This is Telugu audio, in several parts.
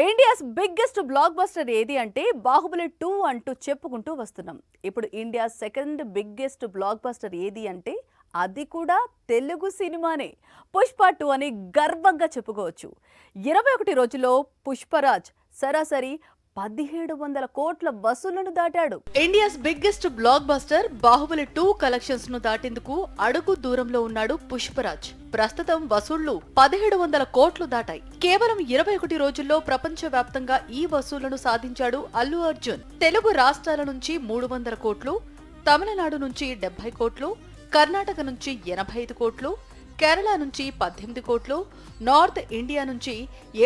ఇండియాస్ బిగ్గెస్ట్ బ్లాక్ బస్టర్ ఏది అంటే బాహుబలి 2 అంటూ చెప్పుకుంటూ వస్తున్నాం. ఇప్పుడు India second biggest block buster ఏది అంటే అది కూడా తెలుగు సినిమానే. పుష్ప 2 అని గర్వంగా చెప్పుకోవచ్చు. 21 రోజుల్లో పుష్పరాజ్ సరాసరి 1700 కోట్ల వసూళ్లను దాటాడు. India's biggest blockbuster Baahubali 2 collections ను దాటేందుకు అడుగు దూరంలో ఉన్నాడు పుష్పరాజ్. ప్రస్తుతం వసూళ్లు 1700 కోట్లు దాటాయి. కేవలం 21 రోజుల్లో ప్రపంచ వ్యాప్తంగా ఈ వసూళ్లను సాధించాడు అల్లు అర్జున్. తెలుగు రాష్ట్రాల నుంచి 300 కోట్లు, తమిళనాడు నుంచి 70 కోట్లు, కర్ణాటక నుంచి 85 కోట్లు, కేరళ నుంచి 18 కోట్లు, నార్త్ ఇండియా నుంచి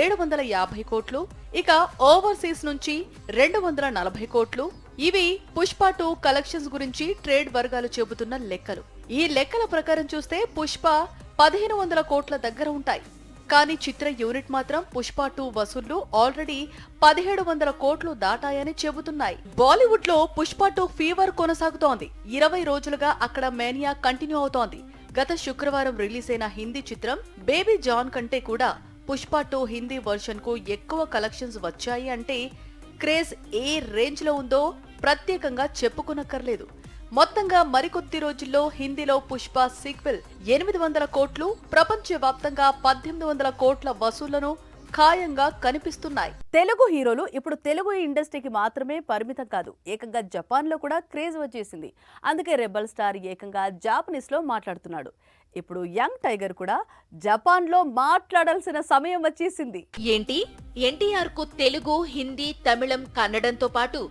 750 కోట్లు, ఇక ఓవర్సీస్ నుంచి 240 కోట్లు. ఇవి పుష్ప 2 కలెక్షన్స్ గురించి ట్రేడ్ వర్గాలు చెబుతున్న లెక్కలు. ఈ లెక్కల ప్రకారం చూస్తే పుష్ప 1500 కోట్ల దగ్గర ఉంటాయి. కానీ చిత్ర యూనిట్ మాత్రం పుష్ప 2 వసూళ్లు ఆల్రెడీ 1700 కోట్లు దాటాయని చెబుతున్నాయి. బాలీవుడ్ లో పుష్ప 2 ఫీవర్ కొనసాగుతోంది. 20 రోజులుగా అక్కడ మేనియా కంటిన్యూ అవుతోంది. గత శుక్రవారం రిలీజ్ అయిన హిందీ చిత్రం బేబీ జాన్ కంటే కూడా పుష్ప 2 హిందీ వర్షన్ కు ఎక్కువ కలెక్షన్స్ వచ్చాయి అంటే క్రేజ్ ఏ రేంజ్ లో ఉందో ప్రత్యేకంగా చెప్పుకోనక్కర్లేదు. మొత్తంగా మరికొద్ది రోజుల్లో హిందీలో పుష్ప సీక్వెల్ 800 కోట్లు, ప్రపంచ వ్యాప్తంగా 1800 కోట్ల వసూళ్లను ఖాయంగా కనిపిస్తున్నాయి. తెలుగు హీరోలు ఇప్పుడు తెలుగు ఇండస్ట్రీకి మాత్రమే పరిమితం కాదు, ఏకంగా జపాన్ లో కూడా క్రేజ్ వచ్చేసింది. అందుకే రెబల్ స్టార్ ఏకంగా జాపనీస్ లో మాట్లాడుతున్నాడు. ఇప్పుడు యంగ్ టైగర్ కూడా జపాన్ లో మాట్లాడాల్సిన సమయం వచ్చేసింది. ఏంటి, ఎన్టీఆర్ కు తెలుగు, హిందీ, తమిళం, కన్నడంతో పాటు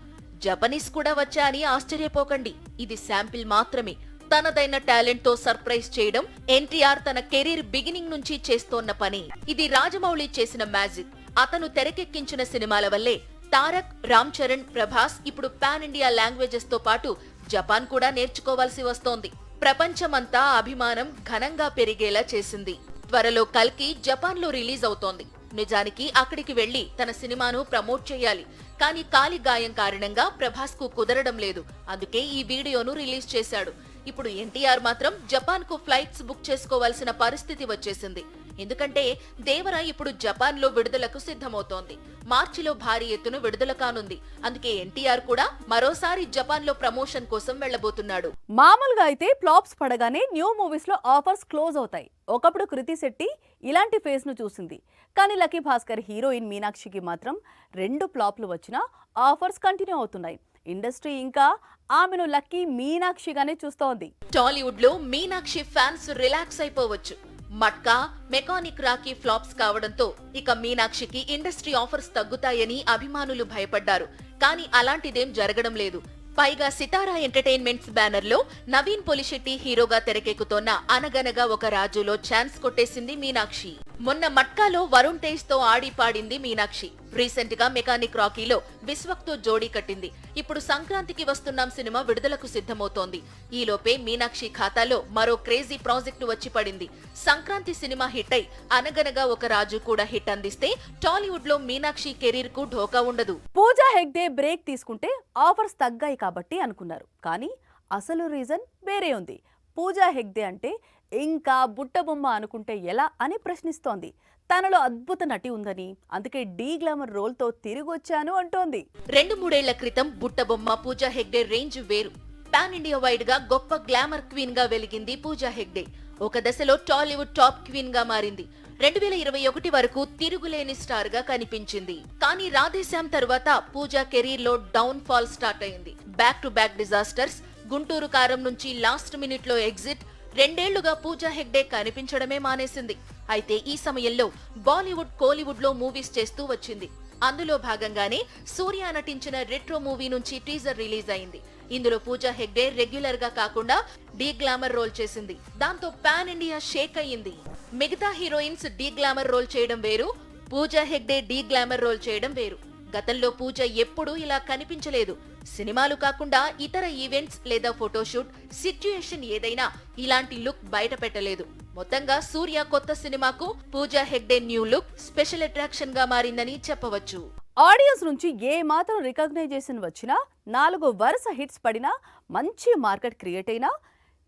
జపనీస్ కూడా వచ్చా అని ఆశ్చర్యపోకండి. ఇది శాంపిల్ మాత్రమే. తనదైన టాలెంట్ తో సర్ప్రైజ్ చేయడం ఎన్టీఆర్ తన కెరీర్ బిగినింగ్ నుంచి చేస్తోన్న పని. ఇది రాజమౌళి చేసిన మ్యాజిక్. అతను తెరకెక్కించిన సినిమాల వల్లే తారక్, రామ్ చరణ్, ప్రభాస్ ఇప్పుడు పాన్ ఇండియా లాంగ్వేజెస్ తో పాటు జపాన్ కూడా నేర్చుకోవాల్సి వస్తోంది. ప్రపంచమంతా అభిమానం ఘనంగా పెరిగేలా చేసింది. త్వరలో కల్కి జపాన్ లో రిలీజ్ అవుతోంది. నిజానికి అక్కడికి వెళ్లి తన సినిమాను ప్రమోట్ చేయాలి. కానీ కాలి గాయం కారణంగా ప్రభాస్ కు కుదరడం లేదు. అందుకే ఈ వీడియోను రిలీజ్ చేశాడు. ఇప్పుడు ఎన్టీఆర్ మాత్రం జపాన్ కు ఫ్లైట్స్ బుక్ చేసుకోవాల్సిన పరిస్థితి వచ్చేసింది. ఎందుకంటే దేవర ఇప్పుడు జపాన్ లో విడుదలకు సిద్ధమవుతోంది. మార్చిలో భారీ ఎత్తున విడుదల కానుంది. అందుకే ఎన్టీఆర్ కూడా మరోసారి జపాన్ లో ప్రమోషన్ కోసం వెళ్లబోతున్నాడు. మామూలుగా అయితే ఫ్లాప్స్ పడగానే న్యూ మూవీస్ లో ఆఫర్స్ క్లోజ్ అవుతాయి. ఒకప్పుడు కృతి శెట్టి ఇలాంటి ఫేస్ ను చూసింది. కానీ లక్కీ భాస్కర్ హీరోయిన్ మీనాక్షికి మాత్రం 2 ఫ్లాప్లు వచ్చినా ఆఫర్స్ కంటిన్యూ అవుతున్నాయి. ఇండస్ట్రీ ఇంకా ఆమెను లక్కీ మీనాక్షిగానే చూస్తోంది. టాలీవుడ్ లో మీనాక్షి ఫ్యాన్స్ రిలాక్స్ అయిపోవచ్చు. మట్కా, మెకానిక్ రాకీ ఫ్లాప్స్ కావడంతో ఇక మీనాక్షికి ఇండస్ట్రీ ఆఫర్స్ తగ్గుతాయని అభిమానులు భయపడ్డారు. కానీ అలాంటిదేం జరగడం లేదు. పైగా సితారా ఎంటర్టైన్మెంట్స్ బ్యానర్ లో నవీన్ పొలిశెట్టి హీరోగా తెరకెక్కుతోన్న అనగనగా ఒక రాజులో ఛాన్స్ కొట్టేసింది మీనాక్షి. మొన్న మట్కాలో వరుణ్ తేజ్ తో ఆడి పాడింది మీనాక్షి. రీసెంట్ గా మెకానిక్ రాకీలో విశ్వక్ తో జోడీ కట్టింది. ఇప్పుడు సంక్రాంతికి వస్తున్నాం సినిమా విడుదలకు సిద్ధమవుతోంది. ఈలోపే మీనాక్షి ఖాతాలో మరో క్రేజీ ప్రాజెక్టు వచ్చి పడింది. సంక్రాంతి సినిమా హిట్ అయి అనగనగా ఒక రాజు కూడా హిట్ అందిస్తే టాలీవుడ్ లో మీనాక్షి కెరీర్ కు ఢోకా ఉండదు. పూజా హెగ్డే బ్రేక్ తీసుకుంటే ఆఫర్స్ తగ్గాయి కాబట్టి అనుకున్నారు. కానీ అసలు రీజన్ వేరే ఉంది. పూజా హెగ్డే అంటే ఇంకా బుట్టబొమ్మ అనుకుంటే ఎలా అని ప్రశ్నిస్తోంది. తనలో అద్భుత నటి ఉందని, అందుకే డీ గ్లామర్ రోల్ తో తిరిగొచ్చాను అంటోంది. 2-3 ఏళ్ల క్రితం బుట్టబొమ్మ పూజా హెగ్డే రేంజ్ వేరు. పాన్ ఇండియా వైడ్ గా గొప్ప గ్లామర్ క్వీన్ గా వెలిగింది పూజా హెగ్డే. ఒక దశలో టాలీవుడ్ టాప్ క్వీన్ గా మారింది. 2021 వరకు తిరుగులేని స్టార్ గా కనిపించింది. కానీ రాధేశ్యామ్ తర్వాత పూజా కెరీర్ లో డౌన్ ఫాల్ స్టార్ట్ అయింది. Back to back disasters, Guntur కారం నుంచి లాస్ట్ మినిట్ లో ఎగ్జిట్, 2 ఏళ్లుగా పూజా హెగ్డే కనిపించడమే మానేసింది. అయితే ఈ సమయంలో బాలీవుడ్, కోలీవుడ్ లో మూవీస్ చేస్తూ వచ్చింది. అందులో భాగంగానే సూర్య నటించిన రెట్రో మూవీ నుంచి టీజర్ రిలీజ్ అయింది. ఇందులో పూజా హెగ్డే రెగ్యులర్ గా కాకుండా డీ గ్లామర్ రోల్ చేసింది. దాంతో పాన్ ఇండియా షేక్ అయ్యింది. మిగతా హీరోయిన్స్ డీ గ్లామర్ రోల్ చేయడం వేరు, Pooja Hegde D glamour role చేయడం వేరు. గతంలో పూజ ఎప్పుడూ ఇలా కనిపించలేదు. సినిమాలు కాకుండా ఇతర ఈవెంట్స్ లేదా ఫోటోషూట్ సిచ్యుయేషన్ ఏదైనా ఇలాంటి లుక్ బయట పెట్టలేదు. మొత్తంగా సూర్య కొత్త సినిమాకు Pooja Hegde new look special attraction గా మారిందని చెప్పవచ్చు. ఆడియన్స్ నుంచి ఏ మాత్రం రికగ్నైజేషన్ వచ్చినా, 4 వరుస హిట్స్ పడినా, మంచి మార్కెట్ క్రియేట్ అయినా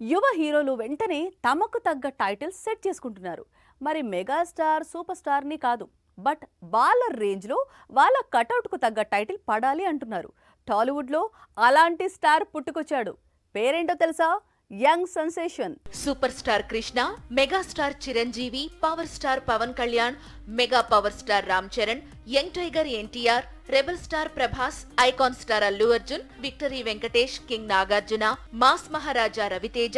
యువ హీరోలు వెంటనే తమకు తగ్గ టైటిల్స్ సెట్ చేసుకుంటున్నారు. మరి మెగాస్టార్, సూపర్ స్టార్ ని కాదు, బట్ వాళ్ళ రేంజ్లో వాళ్ళ కటౌట్కు తగ్గ టైటిల్ పడాలి అంటున్నారు. టాలీవుడ్లో అలాంటి స్టార్ పుట్టుకొచ్చాడు. పేరేంటో తెలుసా? Young sensation. Super star Krishna, megastar Chiranjeevi, power star Pawan Kalyan, mega power star Ram Charan, young tiger NTR, rebel star Prabhas, icon star Allu Arjun, victory Venkatesh, king Nagarjuna, mass Maharaja Ravi Teja,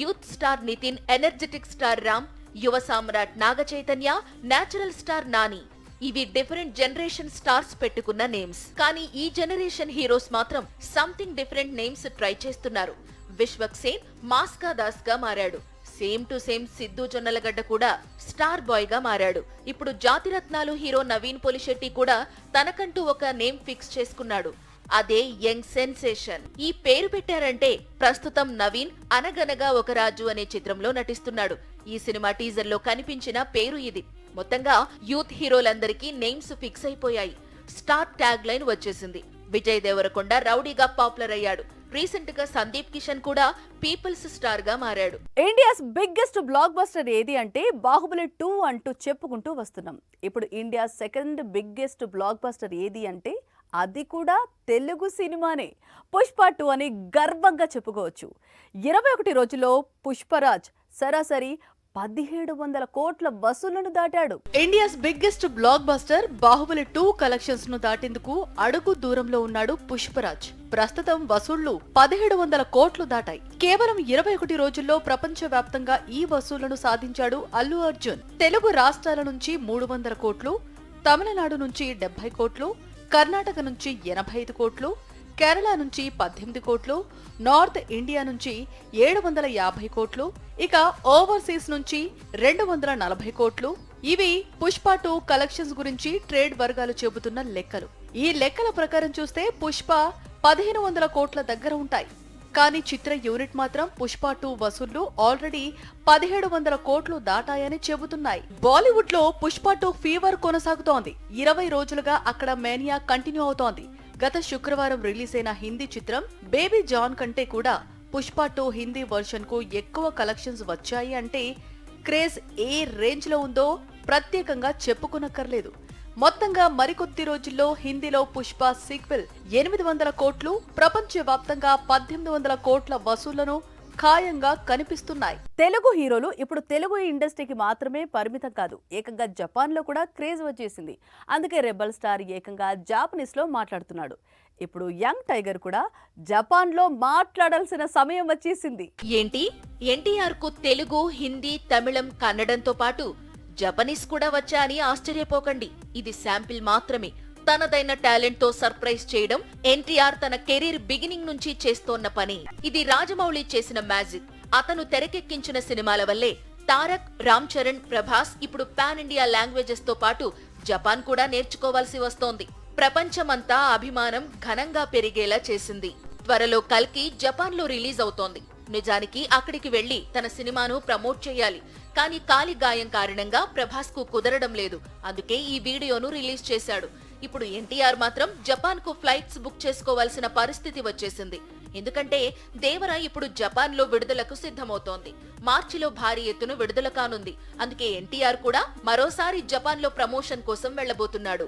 youth star Nithin, energetic star Ram, యువ సామ్రాట్ నాగ చైతన్య, నేచురల్ స్టార్ నాని. ఇవి డిఫరెంట్ జనరేషన్ స్టార్స్ పెట్టుకున్న నేమ్స్. కానీ ఈ జనరేషన్ హీరోస్ మాత్రం సంథింగ్ డిఫరెంట్ నేమ్స్ ట్రై చేస్తున్నారు. విశ్వక్ సేన్ మాస్కా దాస్ గా మారాడు. Same to same Siddhu Jonnalagadda కూడా స్టార్ బాయ్ గా మారాడు. ఇప్పుడు జాతిరత్నాలు హీరో నవీన్ పొలిశెట్టి కూడా తనకంటూ ఒక నేమ్ ఫిక్స్ చేసుకున్నాడు. అదే యంగ్ సెన్సేషన్. ఈ పేరు పెట్టారంటే ప్రస్తుతం నవీన్ అనగనగా ఒక రాజు అనే చిత్రంలో నటిస్తున్నాడు. ఈ సినిమా టీజర్ లో కనిపించిన పేరు ఇది. మొత్తంగా యూత్ హీరోలందరికీ నేమ్స్ ఫిక్స్ అయిపోయాయి. స్టార్ ట్యాగ్ లైన్ వచ్చేసింది. విజయ్ దేవరకొండ రౌడీగా పాపులర్ అయ్యాడు. రీసెంట్ గా సందీప్ కిషన్ కూడా పీపుల్స్ స్టార్ గా మారాడు. ఇండియాస్ బిగ్గెస్ట్ బ్లాక్ బస్టర్ ఏది అంటే బాహుబలి 2 అంటూ చెప్పుకుంటూ వస్తున్నాం. ఇప్పుడు India second biggest block buster ఏది అంటే అది కూడా తెలుగు సినిమానే. పుష్ప 2 అని గర్వంగా చెప్పుకోవచ్చు. 21 రోజుల్లో పుష్పరాజ్ సరాసరి 1700 కోట్ల వసూళ్లను దాటాడు. India's biggest blockbuster Baahubali 2 collections ను దాటేందుకు అడుగు దూరంలో ఉన్నాడు పుష్పరాజ్. ప్రస్తుతం వసూళ్లు 1700 కోట్లు దాటాయి. కేవలం 21 రోజుల్లో ప్రపంచ వ్యాప్తంగా ఈ వసూళ్లను సాధించాడు అల్లు అర్జున్. తెలుగు రాష్ట్రాల నుంచి 300 కోట్లు, తమిళనాడు నుంచి 70 కోట్లు, కర్ణాటక నుంచి 85 కోట్లు, కేరళ నుంచి 18 కోట్లు, నార్త్ ఇండియా నుంచి 750 కోట్లు, ఇక ఓవర్సీస్ నుంచి 240 కోట్లు. ఇవి పుష్ప 2 కలెక్షన్స్ గురించి ట్రేడ్ వర్గాలు చెబుతున్న లెక్కలు. ఈ లెక్కల ప్రకారం చూస్తే పుష్ప 1500 కోట్ల దగ్గర ఉంటాయి. కానీ చిత్ర యూనిట్ మాత్రం పుష్ప 2 వసూళ్లు ఆల్రెడీ 1700 కోట్లు దాటాయని చెబుతున్నాయి. బాలీవుడ్ లో పుష్ప 2 ఫీవర్ కొనసాగుతోంది. 20 రోజులుగా అక్కడ మేనియా కంటిన్యూ అవుతోంది. గత శుక్రవారం రిలీజ్ అయిన హిందీ చిత్రం బేబీ జాన్ కంటే కూడా పుష్ప 2 హిందీ వర్షన్ కు ఎక్కువ కలెక్షన్స్ వచ్చాయి అంటే క్రేజ్ ఏ రేంజ్ లో ఉందో ప్రత్యేకంగా చెప్పుకునక్కర్లేదు. మొత్తంగా మరికొద్ది రోజుల్లో హిందీలో పుష్ప సీక్వెల్ 800 కోట్లు, ప్రపంచ వ్యాప్తంగా 1800 కోట్ల వసూళ్లను ఖాయంగా కనిపిస్తున్నాయి. తెలుగు హీరోలు ఇప్పుడు తెలుగు ఇండస్ట్రీకి మాత్రమే పరిమితం కాదు, ఏకంగా జపాన్ లో కూడా క్రేజ్ వచ్చేసింది. అందుకే రెబల్ స్టార్ ఏకంగా జాపనీస్ లో మాట్లాడుతున్నాడు. ఇప్పుడు యంగ్ టైగర్ కూడా జపాన్ లో మాట్లాడాల్సిన సమయం వచ్చేసింది. ఏంటి, ఎన్టీఆర్ కు తెలుగు, హిందీ, తమిళం, కన్నడంతో పాటు జపనీస్ కూడా వచ్చా అని ఆశ్చర్యపోకండి. ఇది శాంపిల్ మాత్రమే. తనదైన టాలెంట్ తో సర్ప్రైజ్ చేయడం ఎన్టీఆర్ తన కెరీర్ బిగినింగ్ నుంచి చేస్తోన్న పని. ఇది రాజమౌళి చేసిన మ్యాజిక్. అతను తెరకెక్కించిన సినిమాల వల్లే తారక్, రామ్ చరణ్, ప్రభాస్ ఇప్పుడు పాన్ ఇండియా లాంగ్వేజెస్ తో పాటు జపాన్ కూడా నేర్చుకోవాల్సి వస్తోంది. ప్రపంచమంతా అభిమానం ఘనంగా పెరిగేలా చేసింది. త్వరలో కల్కి జపాన్ లో రిలీజ్ అవుతోంది. నిజానికి అక్కడికి వెళ్లి తన సినిమాను ప్రమోట్ చేయాలి. కానీ కాలి గాయం కారణంగా ప్రభాస్ కు కుదరడం లేదు. అందుకే ఈ వీడియోను రిలీజ్ చేశాడు. ఇప్పుడు ఎన్టీఆర్ మాత్రం జపాన్ కు ఫ్లైట్స్ బుక్ చేసుకోవాల్సిన పరిస్థితి వచ్చేసింది. ఎందుకంటే దేవర ఇప్పుడు జపాన్ లో విడుదలకు సిద్ధమవుతోంది. మార్చిలో భారీ ఎత్తున విడుదల కానుంది. అందుకే ఎన్టీఆర్ కూడా మరోసారి జపాన్ లో ప్రమోషన్ కోసం వెళ్లబోతున్నాడు.